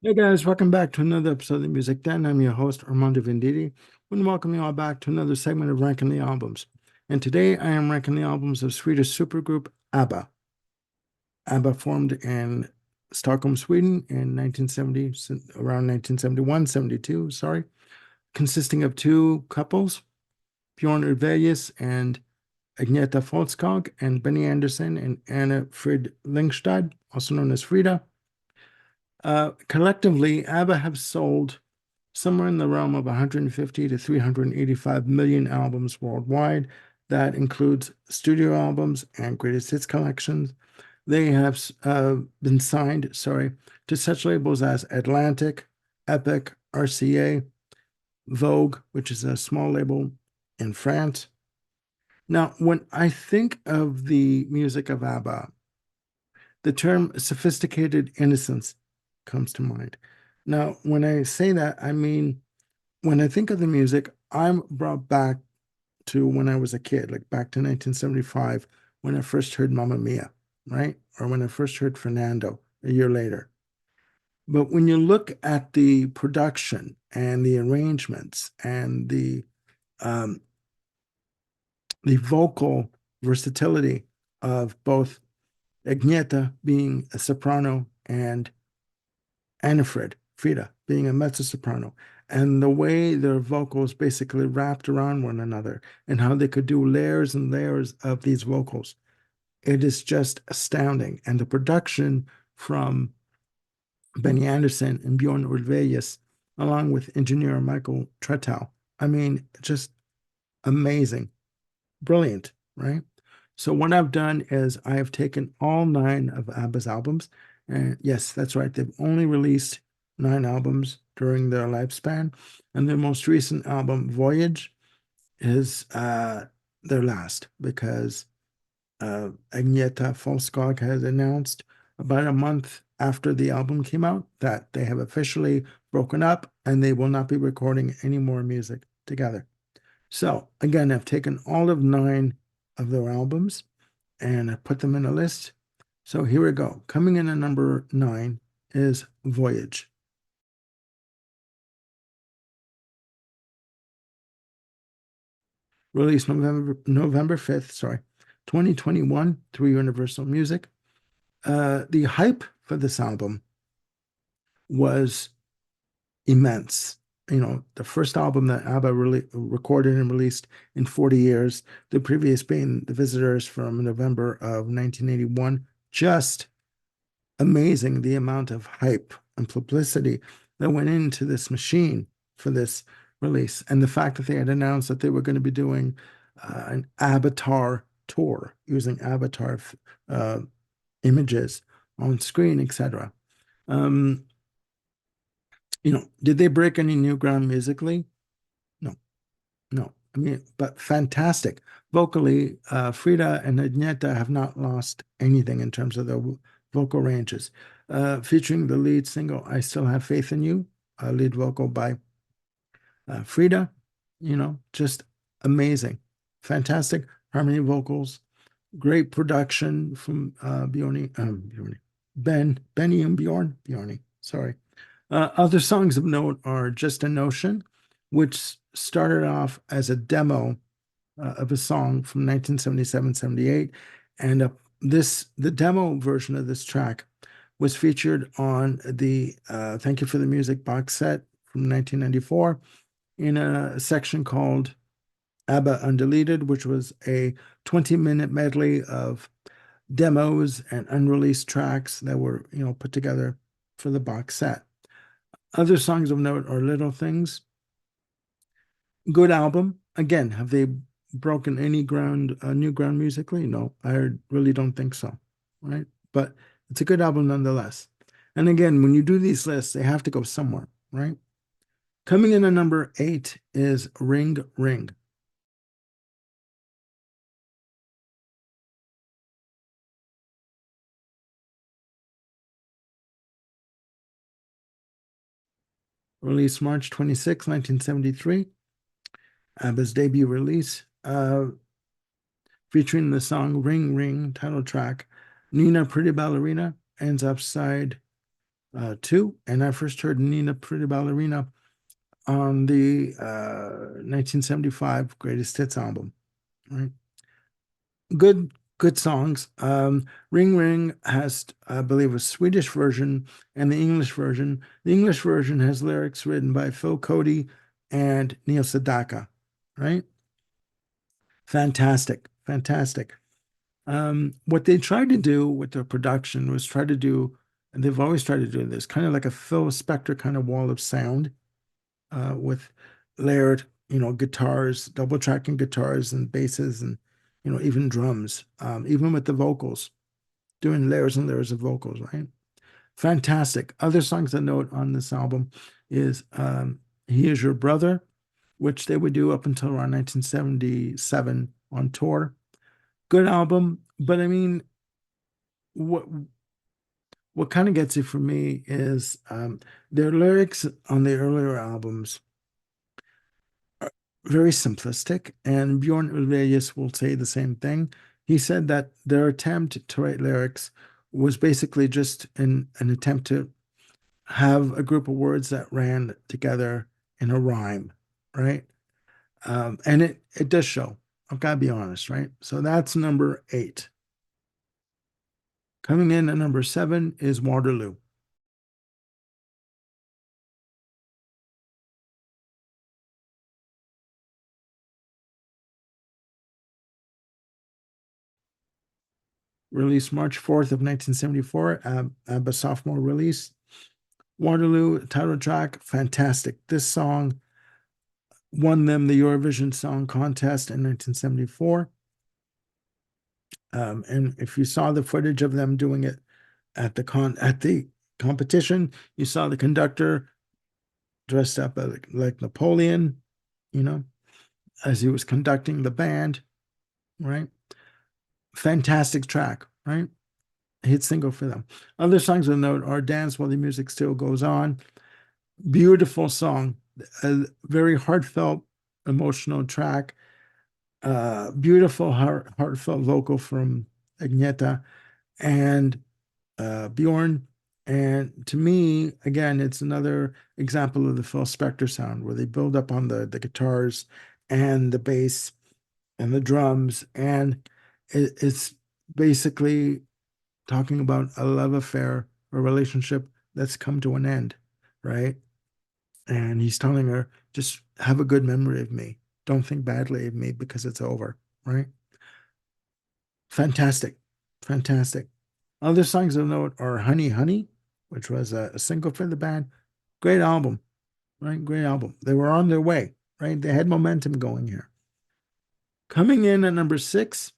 Hey guys, welcome back to another episode of the Music Den. I'm your host, Armando Venditti. I want to welcome you all back to another segment of Ranking the Albums. And today I am ranking the albums of Swedish supergroup ABBA. ABBA formed in Stockholm, Sweden in 1970, around 1971, 72, sorry, consisting of two couples, Bjorn Ulvaeus and Agneta Folkskog, and Benny Andersson and Anna Frid Lyngstad, also known as Frida. Collectively, ABBA have sold somewhere in the realm of 150 to 385 million albums worldwide. That includes studio albums and greatest hits collections. They have been signed, to such labels as Atlantic, Epic, RCA, Vogue, which is a small label in France. Now, when I think of the music of ABBA, the term sophisticated innocence comes to mind. Now, when I say that, I mean, when I think of the music, I'm brought back to when I was a kid, like back to 1975, when I first heard Mamma Mia, right? Or when I first heard Fernando a year later. But when you look at the production and the arrangements and um, the vocal versatility of both Agneta being a soprano and Annifrid, Frida, being a mezzo-soprano, and the way their vocals basically wrapped around one another and how they could do layers and layers of these vocals. It is just astounding. And the production from Benny Andersson and Bjorn Ulvaeus, along with engineer Michael Tretow, I mean, just amazing, brilliant, right? So what I've done is I have taken all nine of ABBA's albums, and yes, that's right, they've only released nine albums during their lifespan, and their most recent album, Voyage, is their last because Agneta Folkskog has announced about a month after the album came out that they have officially broken up and they will not be recording any more music together. So again, I've taken all of nine of their albums and I put them in a list. So here we go. Coming in at number 9 is Voyage. Released November 5th, 2021 through Universal Music. The hype for this album was immense. You know, the first album that ABBA really recorded and released in 40 years, the previous being The Visitors from November of 1981. Just amazing the amount of hype and publicity that went into this machine for this release. And the fact that they had announced that they were going to be doing an avatar tour using avatar uh, images on screen, etc. Um, did they break any new ground musically? No, no. I mean, but fantastic. Vocally, Frida and Agneta have not lost anything in terms of their vocal ranges. Featuring the lead single, I Still Have Faith in You, lead vocal by Frida, just amazing. Fantastic harmony vocals, great production from Benny and Bjorny, sorry. Other songs of note are Just a Notion, which started off as a demo of a song from 1977-78. And the demo version of this track was featured on the Thank You for the Music box set from 1994 in a section called ABBA Undeleted, which was a 20-minute medley of demos and unreleased tracks that were, put together for the box set. Other songs of note are Little Things. Good album. Again, have they broken any new ground musically? No, I really don't think so. Right? But it's a good album nonetheless. And again, when you do these lists, they have to go somewhere, right? Coming in at number 8 is Ring Ring. Released March 26, 1973. ABBA's debut release, featuring the song Ring Ring title track. Nina Pretty Ballerina ends upside two, and I first heard Nina Pretty Ballerina on the 1975 Greatest Hits album. Right, good good songs. Ring Ring has, I believe, a Swedish version and the English version. The English version has lyrics written by Phil Cody and Neil Sedaka. Right, fantastic, fantastic. What they tried to do with their production was try to do, and they've always tried to do this, kind of like a Phil Spector kind of wall of sound, with layered, guitars, double tracking guitars and basses and, even drums, even with the vocals, doing layers and layers of vocals, right? Fantastic. Other songs to note on this album is He Is Your Brother, which they would do up until around 1977 on tour. Good album, but I mean, what what kind of gets it for me is their lyrics on the earlier albums very simplistic, and Bjorn Ulvaeus will say the same thing. He said that their attempt to write lyrics was basically just an attempt to have a group of words that ran together in a rhyme, right? And it does show. I've got to be honest, right? So that's number 8. Coming in at number 7 is Waterloo. Released March 4th of 1974, ABBA sophomore release. Waterloo title track, fantastic. This song won them the Eurovision Song Contest in 1974. And if you saw the footage of them doing it at the competition, you saw the conductor dressed up like Napoleon, you know, as he was conducting the band, right? Fantastic track, right? Hit single for them. Other songs of note are Dance While the Music Still Goes On. Beautiful song, a very heartfelt, emotional track. Beautiful, heartfelt vocal from Agneta and Bjorn. And to me, again, it's another example of the Phil Spector sound where they build up on the guitars and the bass and the drums. And it's basically talking about a love affair, a relationship that's come to an end, right? And he's telling her, just have a good memory of me. Don't think badly of me because it's over, right? Fantastic. Fantastic. Other songs of note are Honey Honey, which was a single for the band. Great album, right? Great album. They were on their way, right? They had momentum going here. Coming in at number 6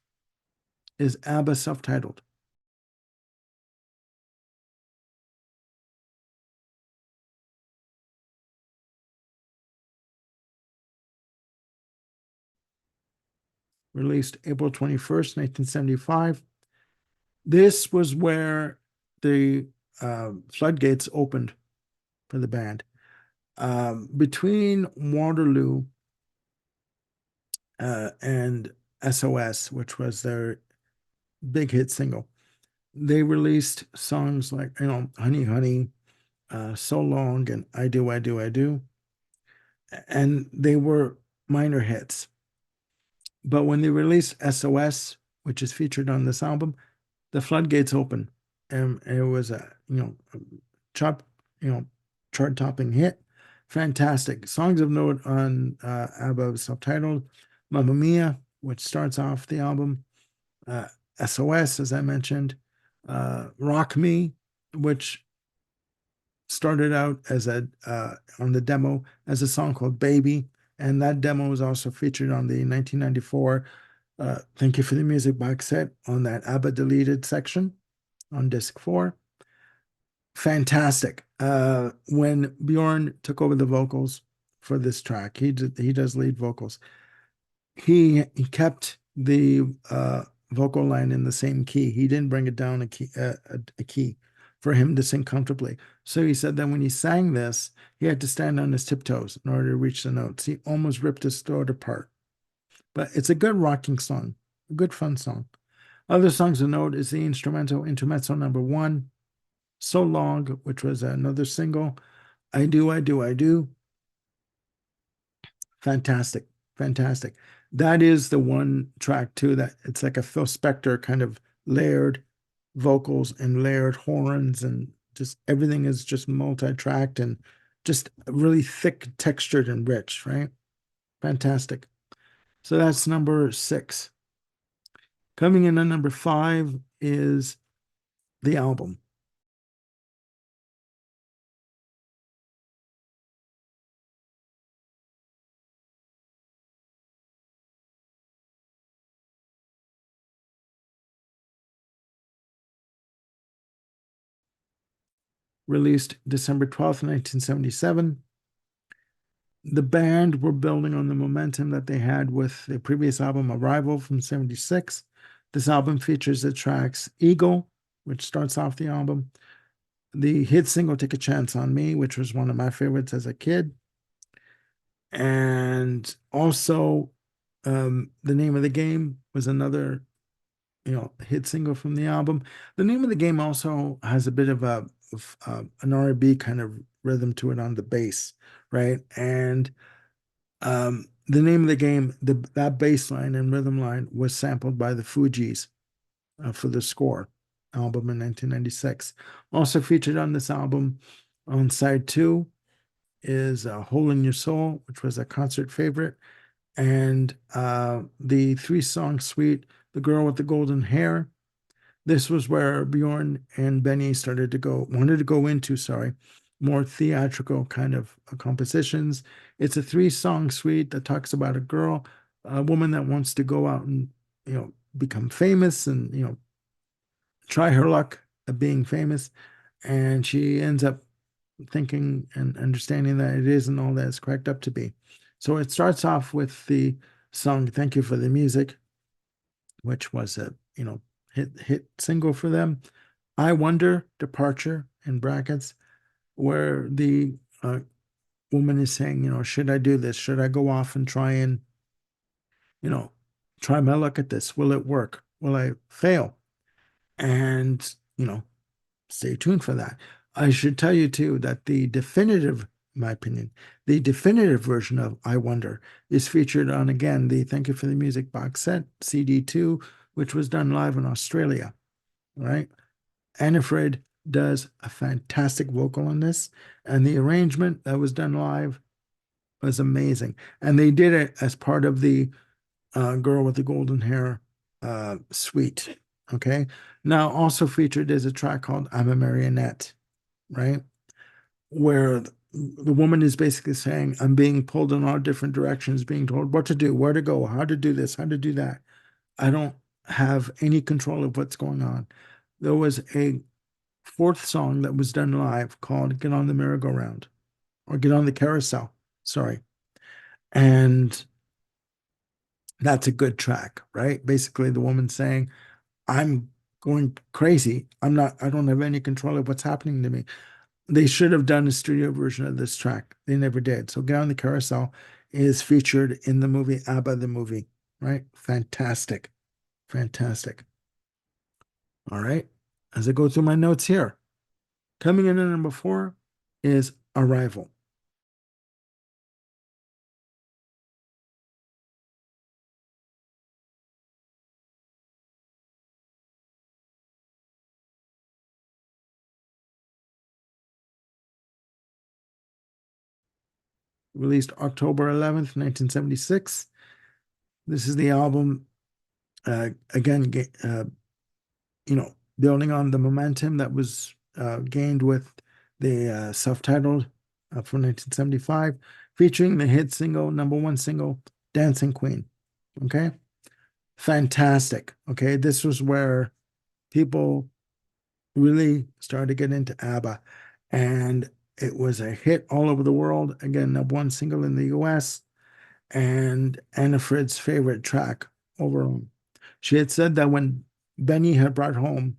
is ABBA self-titled. Released April 21st, 1975. This was where the floodgates opened for the band. Between Waterloo and SOS, which was their big hit single, they released songs like, Honey Honey, So Long, and I Do, I Do, I Do. And they were minor hits. But when they released SOS, which is featured on this album, the floodgates opened. And it was a chart, chart topping hit. Fantastic. Songs of note on ABBA subtitled Mamma Mia, which starts off the album, SOS, as I mentioned, Rock Me, which started out as on the demo as a song called Baby, and that demo was also featured on the 1994 Thank You for the Music box set on that ABBA deleted section on disc 4. Fantastic. When Bjorn took over the vocals for this track, he does lead vocals. He kept the vocal line in the same key. He didn't bring it down a key for him to sing comfortably. So he said that when he sang this, he had to stand on his tiptoes in order to reach the notes. He almost ripped his throat apart. But it's a good rocking song, a good fun song. Other songs to note is the instrumental intermezzo number 1, So Long, which was another single. I Do, I Do, I Do. Fantastic, fantastic. That is the one track too that it's like a Phil Spector kind of layered vocals and layered horns, and just everything is just multi-tracked and just really thick, textured, and rich, right? Fantastic. So that's number six. Coming in at number five is the album. Released December 12th, 1977. The band were building on the momentum that they had with the previous album, Arrival from 76. This album features the tracks Eagle, which starts off the album, the hit single Take a Chance on Me, which was one of my favorites as a kid, and also The Name of the Game was another, hit single from the album. The Name of the Game also has a bit of an R&B kind of rhythm to it on the bass, right? And the Name of the Game, that bass line and rhythm line was sampled by the Fugees for the Score album in 1996. Also featured on this album on side two is Hole in Your Soul, which was a concert favorite, and the three-song suite, The Girl with the Golden Hair. This was where Bjorn and Benny wanted to go into, sorry, more theatrical kind of compositions. It's a three-song suite that talks about a woman that wants to go out and, become famous and, try her luck at being famous. And she ends up thinking and understanding that it isn't all that it's cracked up to be. So it starts off with the song Thank You for the Music, which was a, hit single for them. I Wonder, Departure in brackets, where the woman is saying, should I do this? Should I go off and you know, try my luck at this? Will it work? Will I fail? And, stay tuned for that. I should tell you too that in my opinion, the definitive version of I Wonder is featured on, again, the Thank You for the Music box set, CD2, which was done live in Australia, right? Annifred does a fantastic vocal on this, and the arrangement that was done live was amazing. And they did it as part of the Girl with the Golden Hair suite. Okay. Now, also featured is a track called I'm a Marionette, right? Where the woman is basically saying, I'm being pulled in all different directions, being told what to do, where to go, how to do this, how to do that. I don't have any control of what's going on. There was a fourth song that was done live called Get on the Merry-Go-Round or Get on the Carousel. Sorry. And that's a good track, right? Basically, the woman saying, I'm going crazy. I don't have any control of what's happening to me. They should have done a studio version of this track. They never did. So Get on the Carousel is featured in the movie ABBA, the movie, right? Fantastic. Fantastic. All right. As I go through my notes here, coming in at number four is Arrival. Released October 11th, 1976. This is the album, again, building on the momentum that was gained with the self-titled from 1975, featuring the hit single, number one single, Dancing Queen. Okay. Fantastic. Okay. This was where people really started to get into ABBA, and it was a hit all over the world. Again, number one single in the US, and Anna Frid's favorite track overall. She had said that when Benny had brought home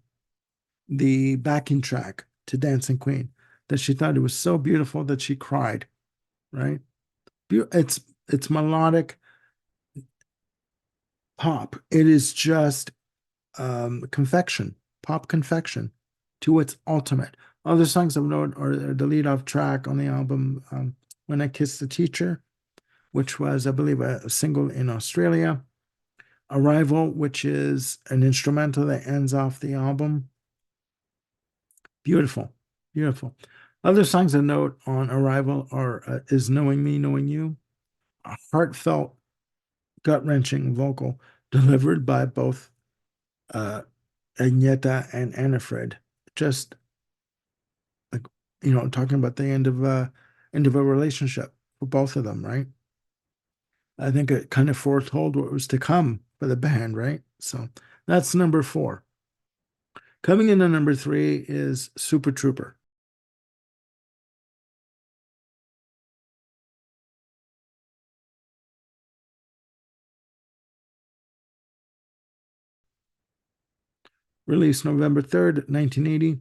the backing track to Dancing Queen, that she thought it was so beautiful that she cried, right? It's melodic pop. It is just confection, pop confection to its ultimate. Other songs of note are the lead off track on the album, When I Kissed the Teacher, which was, I believe, a single in Australia. Arrival, which is an instrumental that ends off the album. Beautiful, beautiful. Other songs of note on Arrival are is Knowing Me, Knowing You, a heartfelt, gut-wrenching vocal delivered by both uh, Agneta and Annifred. Just like, talking about the end of a relationship for both of them, right? I think it kind of foretold what was to come for the band, right? So that's number four. Coming in at number three is Super Trooper. Released November 3rd, 1980.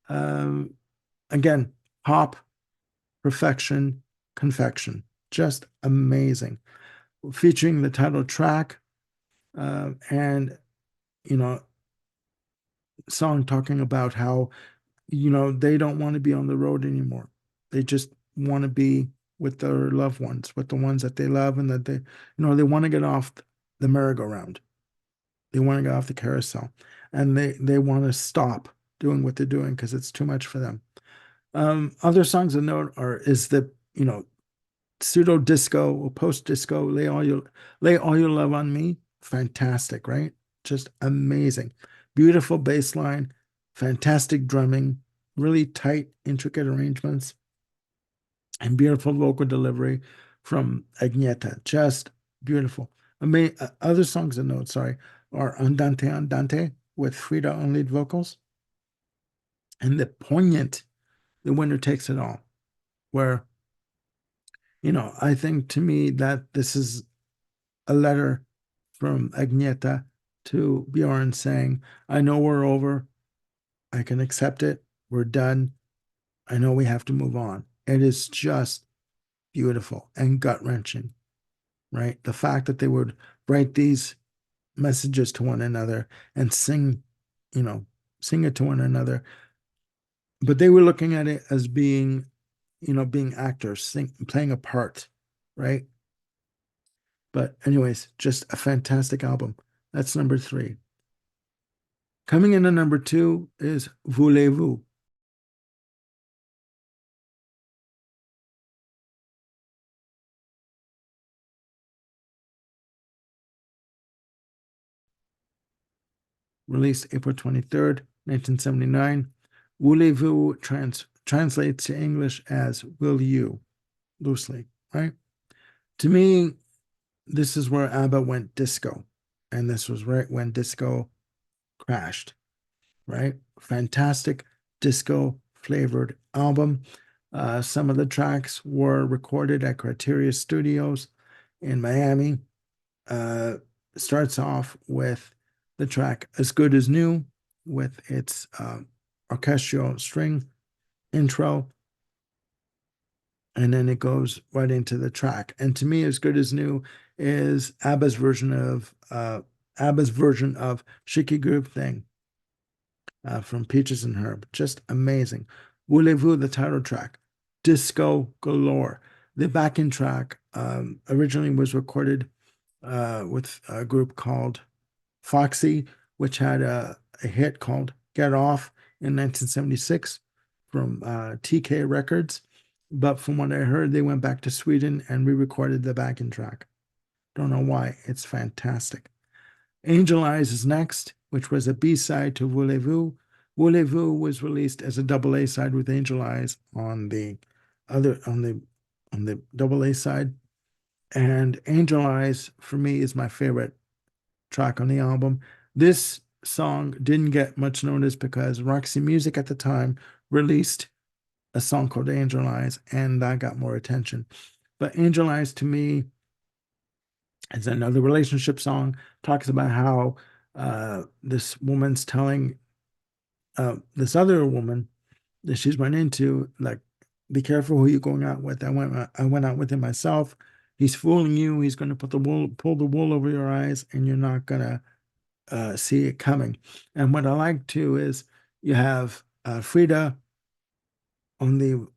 Um, again, pop, perfection, confection. Just amazing. Featuring the title track and, you know, song talking about how, they don't want to be on the road anymore. They just want to be with their loved ones, with the ones that they love, and that they want to get off the merry-go-round. They want to get off the carousel, and they want to stop doing what they're doing because it's too much for them. Other songs of note are is the pseudo disco or post disco lay all your love on me. Fantastic, right? Just amazing. Beautiful bass line, fantastic drumming, really tight, intricate arrangements, and beautiful vocal delivery from Agneta. Just beautiful. Other songs of note, sorry, are Andante Andante with Frida on lead vocals, and the poignant The Winner Takes It All, where, I think to me that this is a letter from Agneta to Bjorn saying, I know we're over. I can accept it. We're done. I know we have to move on. It is just beautiful and gut wrenching, right? The fact that they would write these messages to one another and you know, sing it to one another, but they were looking at it as being, being actors, playing a part, right? But anyways, just a fantastic album. That's number three. Coming in at number two is Voulez-vous. Released April 23rd, 1979. Voulez-vous translates to English as will you, loosely, right? To me, this is where ABBA went disco. And this was right when disco crashed, right? Fantastic disco flavored album. Some of the tracks were recorded at Criteria Studios in Miami. Uh, Starts off with the track As Good as New with its orchestral string intro, and then it goes right into the track. And to me, As Good as New is ABBA's version of Shaky Groove Thing from Peaches and Herb. Just amazing. Voulez-vous, the title track, disco galore. The backing track originally was recorded with a group called Foxy, which had a hit called Get Off in 1976 from TK Records. But from what I heard, they went back to Sweden and re-recorded the backing track. Don't know why. It's fantastic. Angel Eyes is next, which was a B-side to Voulez-vous. Voulez-vous was released as a double A side with Angel Eyes on the other on the double A side. And Angel Eyes for me is my favorite track on the album. This song didn't get much notice because Roxy Music at the time released a song called Angel Eyes, and that got more attention. But Angel Eyes to me is another relationship song, talks about how this woman's telling this other woman that she's run into, like, be careful who you're going out with. I went out with him myself. He's fooling you. He's going to pull the wool over your eyes, and you're not gonna see it coming. And what I like too is you have Frida on the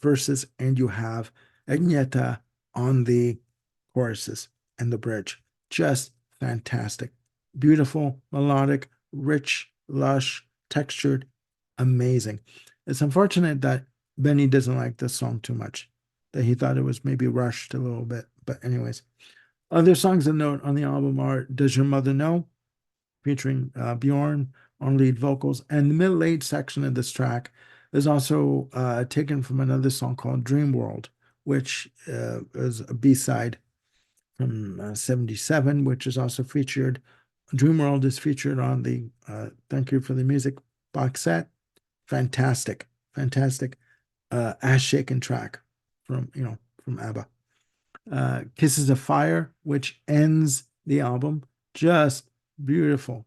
verses, and you have Agneta on the choruses and the bridge. Just fantastic. Beautiful, melodic, rich, lush, textured, amazing. It's unfortunate that Benny doesn't like this song too much, that he thought it was maybe rushed a little bit. But, anyways, other songs of note on the album are Does Your Mother Know? Featuring Bjorn on lead vocals. And the middle eight section of this track is also taken from another song called Dream World, which is a B-side from 77, which is also featured. Dream World is featured on the Thank You for the Music box set. Fantastic, fantastic ass shaking track from ABBA. Kisses of Fire, which ends the album. Just beautiful.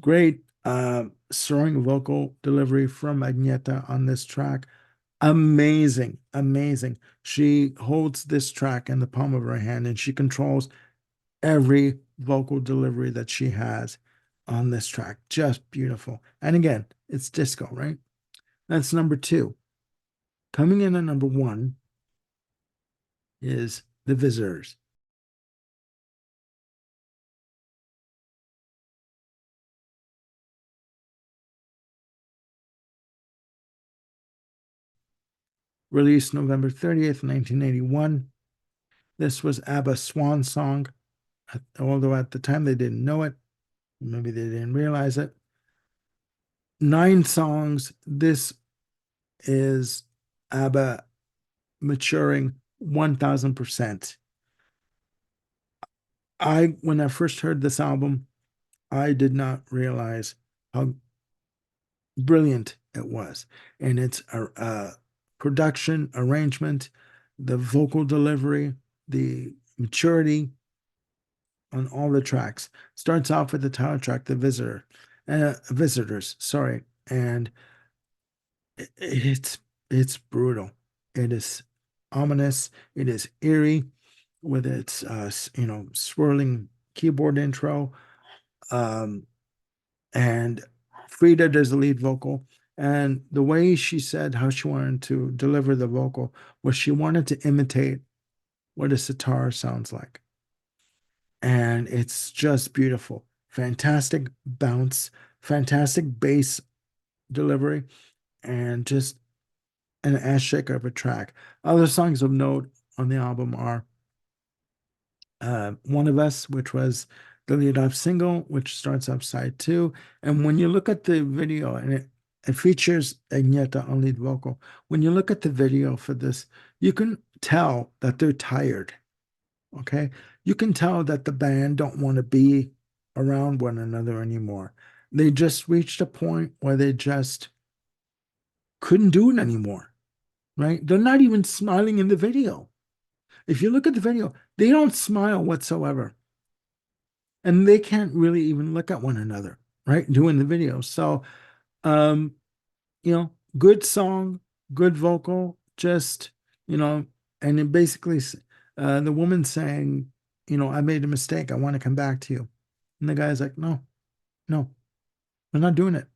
Great soaring vocal delivery from Agneta on this track. Amazing, amazing. She holds this track in the palm of her hand and she controls every vocal delivery that she has on this track. Just beautiful. And again, it's disco, right? That's number two. Coming in at number one is The Visitors. Released November 30th, 1981. This was ABBA's swan song, although at the time they didn't know it. Maybe they didn't realize it. 9 songs. This is ABBA maturing 1000%. When I first heard this album, I did not realize how brilliant it was. And its production, arrangement, the vocal delivery, the maturity on all the tracks. Starts off with the title track, The Visitors, sorry. And it's brutal. It is ominous. It is eerie with its swirling keyboard intro. And Frida does the lead vocal. And the way she said how she wanted to deliver the vocal was she wanted to imitate what a sitar sounds like. And it's just beautiful. Fantastic bounce, fantastic bass delivery, and just an ass shaker of a track. Other songs of note on the album are One of Us, which was the lead off single, which starts off side two. And when you look at the video, and it features Agneta on lead vocal, when you look at the video for this, you can tell that they're tired. Okay. You can tell that the band don't want to be around one another anymore. They just reached a point where they just couldn't do it anymore. Right? They're not even smiling in the video. If you look at the video, they don't smile whatsoever. And they can't really even look at one another, right? Doing the video. So, um, good song, good vocal, just, and it basically, the woman saying, I made a mistake. I want to come back to you. And the guy's like, no, we're not doing it.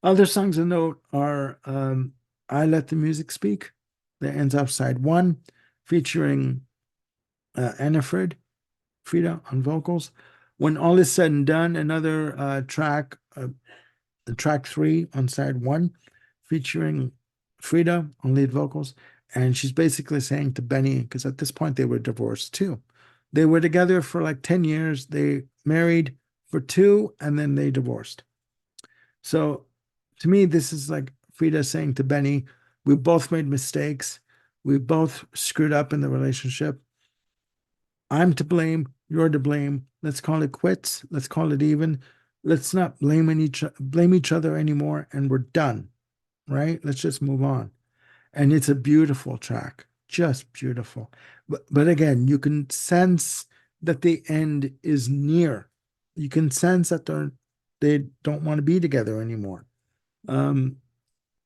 Other songs of note are I Let the Music Speak, that ends up side one, featuring Annifrid, Frida on vocals. When All Is Said and Done, another track 3 on side one, featuring Frida on lead vocals. And she's basically saying to Benny, because at this point they were divorced too. They were together for like 10 years. They married for 2 and then they divorced. So to me, this is like Frida saying to Benny, we both made mistakes. We both screwed up in the relationship. I'm to blame. You're to blame. Let's call it quits. Let's call it even. Let's not blame each other anymore, and we're done. Right? Let's just move on. And it's a beautiful track, just beautiful. But again, you can sense that the end is near. You can sense that they don't want to be together anymore.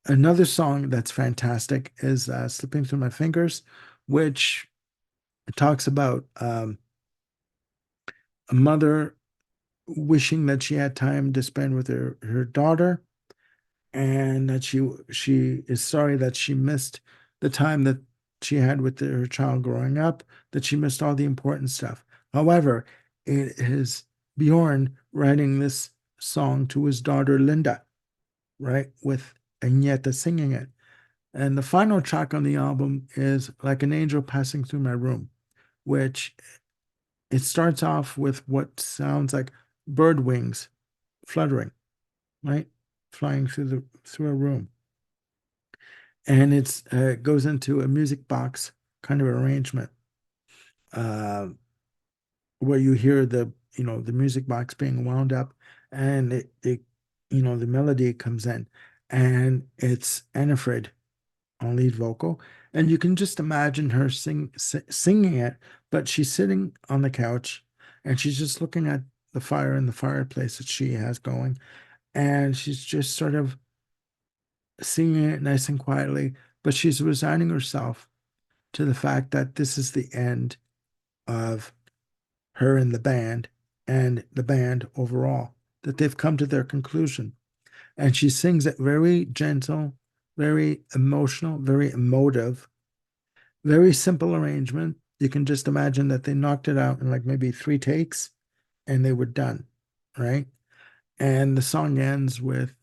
Another song that's fantastic is Slipping Through My Fingers, which talks about a mother wishing that she had time to spend with her daughter. and that she is sorry that she missed the time that she had with her child growing up, that she missed all the important stuff. However, it is Bjorn writing this song to his daughter Linda, right? With Agneta singing it. And the final track on the album is Like an Angel Passing Through My Room, which it starts off with what sounds like bird wings fluttering, right? Flying through a room. And it goes into a music box kind of arrangement, uh, where you hear the music box being wound up, and the melody comes in, and it's Annifrid on lead vocal, and you can just imagine her singing it, but she's sitting on the couch, and she's just looking at the fire in the fireplace that she has going, and she's just sort of singing it nice and quietly, but she's resigning herself to the fact that this is the end of her and the band overall, that they've come to their conclusion. And she sings it very gentle, very emotional, very emotive, very simple arrangement. You can just imagine that they knocked it out in like maybe 3 takes and they were done, right? And the song ends with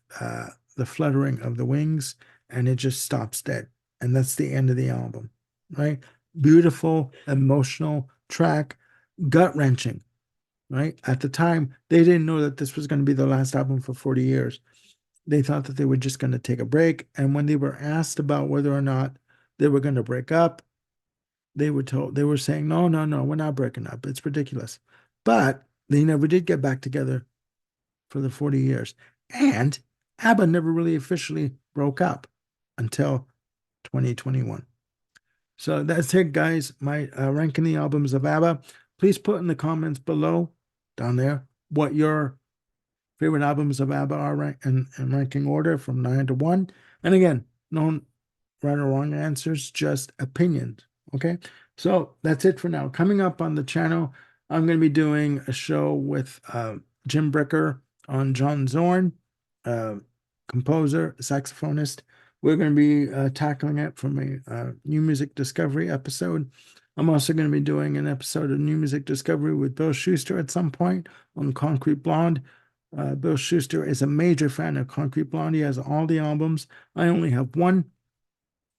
the fluttering of the wings, and it just stops dead. And that's the end of the album, right? Beautiful, emotional track, gut wrenching, right? At the time, they didn't know that this was going to be the last album for 40 years. They thought that they were just going to take a break. And when they were asked about whether or not they were going to break up, they were saying, no, no, no, we're not breaking up. It's ridiculous. But they never did get back together for the 40 years. And ABBA never really officially broke up until 2021. So that's it, guys. My ranking the albums of ABBA. Please put in the comments below, down there, what your favorite albums of ABBA are in ranking order from 9 to 1. And again, no right or wrong answers, just opinions. Okay. So that's it for now. Coming up on the channel, I'm going to be doing a show with Jim Bricker on John Zorn, composer, saxophonist. We're going to be tackling it from a new music discovery episode. I'm also going to be doing an episode of New Music Discovery with Bill Schuster at some point on Concrete Blonde. Bill Schuster is a major fan of Concrete Blonde. He has all the albums. I only have one.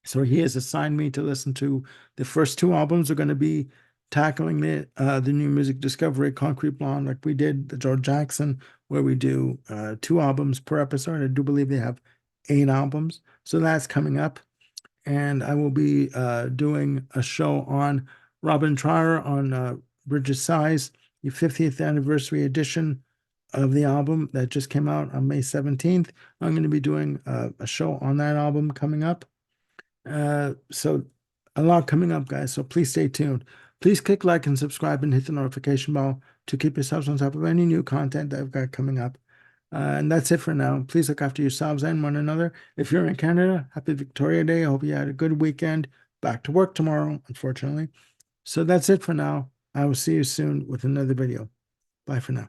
So he has assigned me to listen to the first 2 albums. We're going to be tackling the New Music Discovery Concrete Blonde, like we did the George Jackson, where we do 2 albums per episode. I do believe they have 8 albums. So that's coming up. And I will be doing a show on Robin Trower on Bridges Size, the 50th anniversary edition of the album that just came out on May 17th. I'm going to be doing a show on that album coming up. So a lot coming up, guys. So please stay tuned. Please click like and subscribe and hit the notification bell to keep yourselves on top of any new content that I've got coming up. And that's it for now. Please look after yourselves and one another. If you're in Canada, happy Victoria Day. I hope you had a good weekend. Back to work tomorrow, unfortunately. So that's it for now. I will see you soon with another video. Bye for now.